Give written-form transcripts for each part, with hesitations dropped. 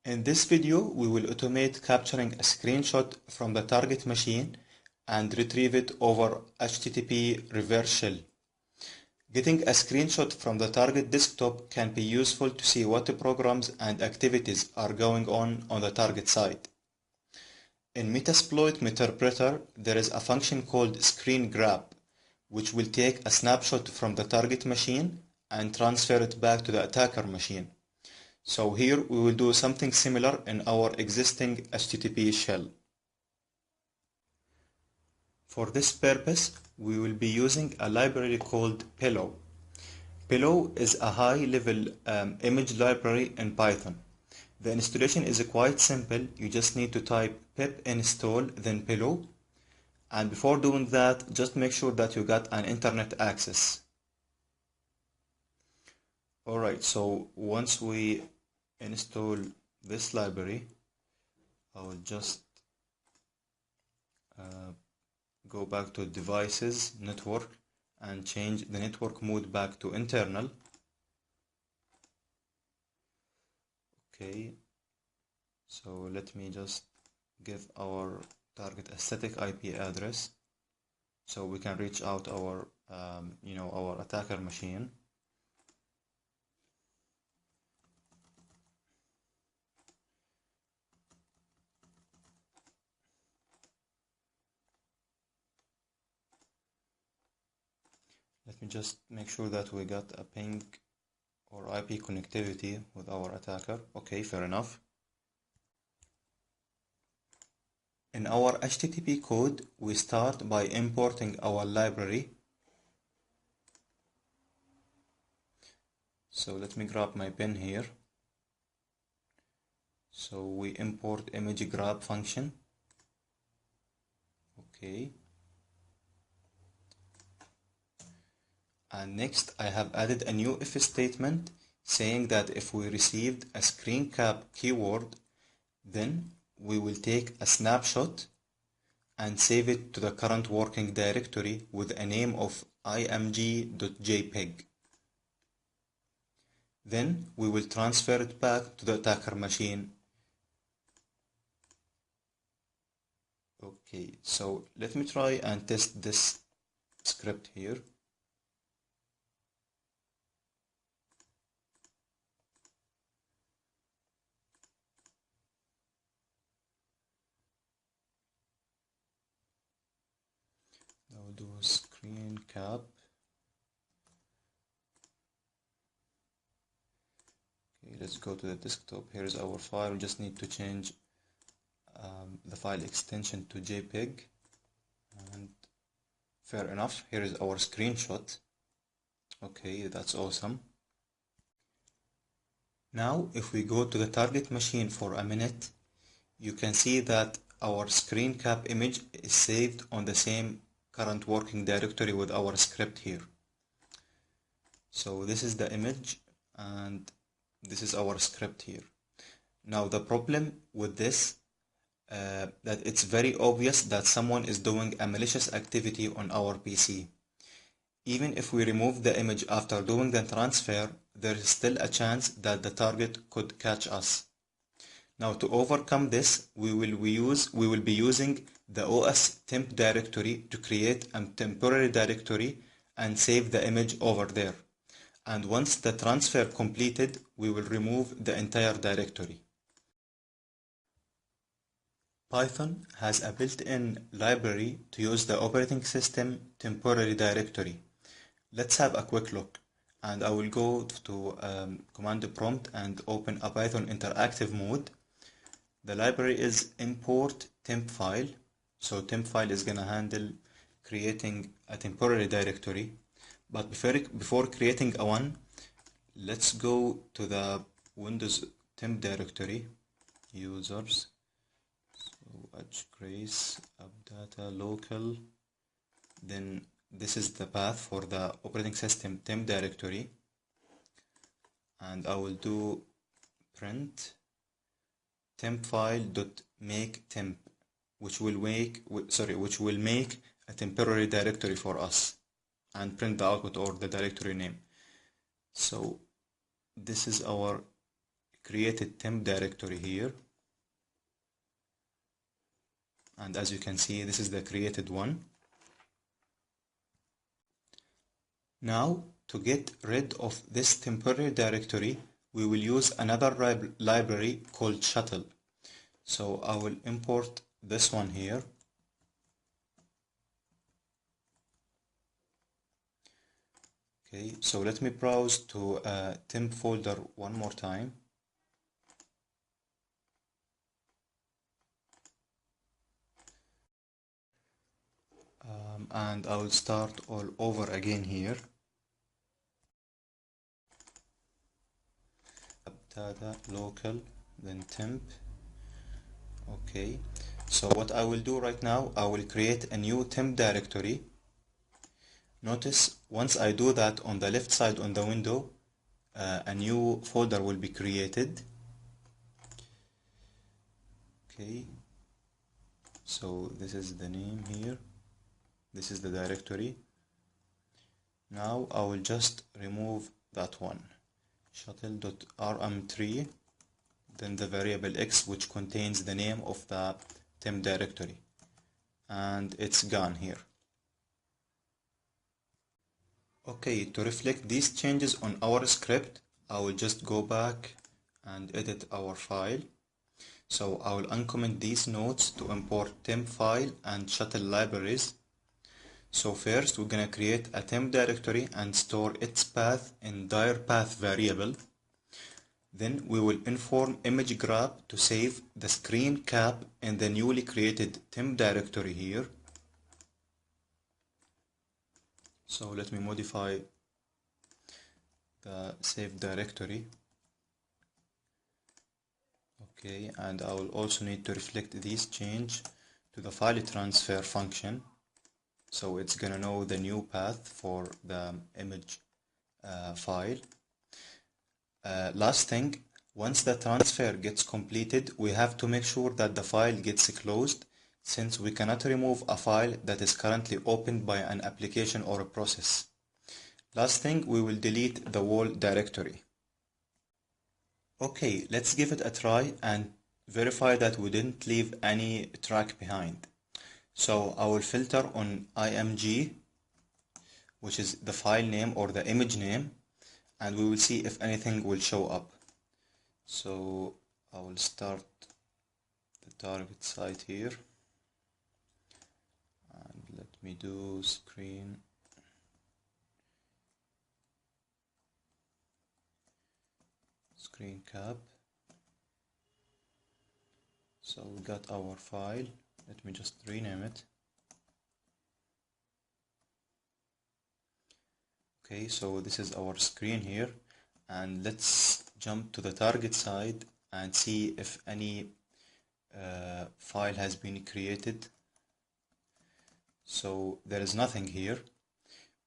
In this video, we will automate capturing a screenshot from the target machine and retrieve it over HTTP reverse shell. Getting a screenshot from the target desktop can be useful to see what programs and activities are going on the target side. In Metasploit Meterpreter, there is a function called screen grab, which will take a snapshot from the target machine and transfer it back to the attacker machine. So here we will do something similar in our existing HTTP shell. For this purpose, we will be using a library called Pillow. Pillow is a high-level image library in Python. The installation is quite simple. You just need to type pip install then Pillow. And before doing that, just make sure that you got an internet access. Alright, so once we install this library, I will just go back to devices, network, and change the network mode back to internal. Okay, so let me just give our target a static IP address so we can reach out our our attacker machine. Let me just make sure that we got a ping or IP connectivity with our attacker. Okay, fair enough. In our HTTP code, we start by importing our library. So let me grab my pen here. So we import image grab function. Okay. And next I have added a new if statement saying that if we received a screen cap keyword, then we will take a snapshot and save it to the current working directory with a name of img.jpg. Then we will transfer it back to the attacker machine. Okay, so let me try and test this script here. I'll do a screen cap. Okay, let's go to the desktop. Here's our file. We just need to change the file extension to JPEG, and fair enough. Here is our screenshot. Okay, that's awesome. Now, if we go to the target machine for a minute, you can see that our screen cap image is saved on the same current working directory with our script here. So this is the image and this is our script here. Now the problem with this that it's very obvious that someone is doing a malicious activity on our PC. Even if we remove the image after doing the transfer, there is still a chance that the target could catch us. Now to overcome this, we will be using the OS temp directory to create a temporary directory and save the image over there. And once the transfer completed, we will remove the entire directory. Python has a built-in library to use the operating system temporary directory. Let's have a quick look, and I will go to command prompt and open a Python interactive mode. The library is import temp file. So temp file is gonna handle creating a temporary directory. But before creating a one, let's go to the Windows temp directory, users, so hgrace appdata local, then this is the path for the operating system temp directory, and I will do print temp file.make temp, which will make a temporary directory for us and print the output or the directory name. So this is our created temp directory here, and as you can see, this is the created one. Now, to get rid of this temporary directory, we will use another library called shuttle. So I will import this one here. Okay, so let me browse to temp folder one more time. And I will start all over again here. Data local, then temp. Okay, so what I will do right now, I will create a new temp directory. Notice once I do that, on the left side on the window, a new folder will be created. Okay, so this is the name here, this is the directory. Now I will just remove that one, shuttle.rm3, then the variable x, which contains the name of the temp directory, and it's gone here. Okay, to reflect these changes on our script, I will just go back and edit our file. So I will uncomment these notes to import temp file and shuttle libraries. So first we're gonna create a temp directory and store its path in dir path variable. Then we will inform image grab to save the screen cap in the newly created temp directory here. So let me modify the saved directory. Okay, and I will also need to reflect this change to the file transfer function. So it's gonna know the new path for the image file. Last thing, once the transfer gets completed, we have to make sure that the file gets closed, since we cannot remove a file that is currently opened by an application or a process. Last thing, we will delete the whole directory. Okay, let's give it a try and verify that we didn't leave any track behind. So I will filter on img, which is the file name or the image name, and we will see if anything will show up. So I will start the target site here, and let me do screen cap. So we got our file. Let me just rename it. Okay, so this is our screen here, and let's jump to the target side and see if any file has been created. So there is nothing here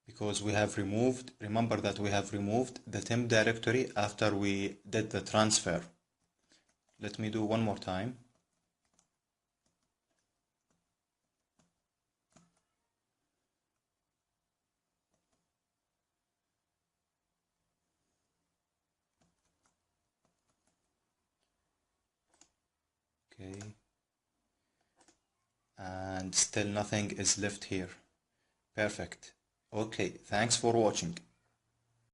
because we have removed, remember that we have removed the temp directory after we did the transfer. Let me do one more time. Okay, and still nothing is left here. Perfect. Okay, thanks for watching.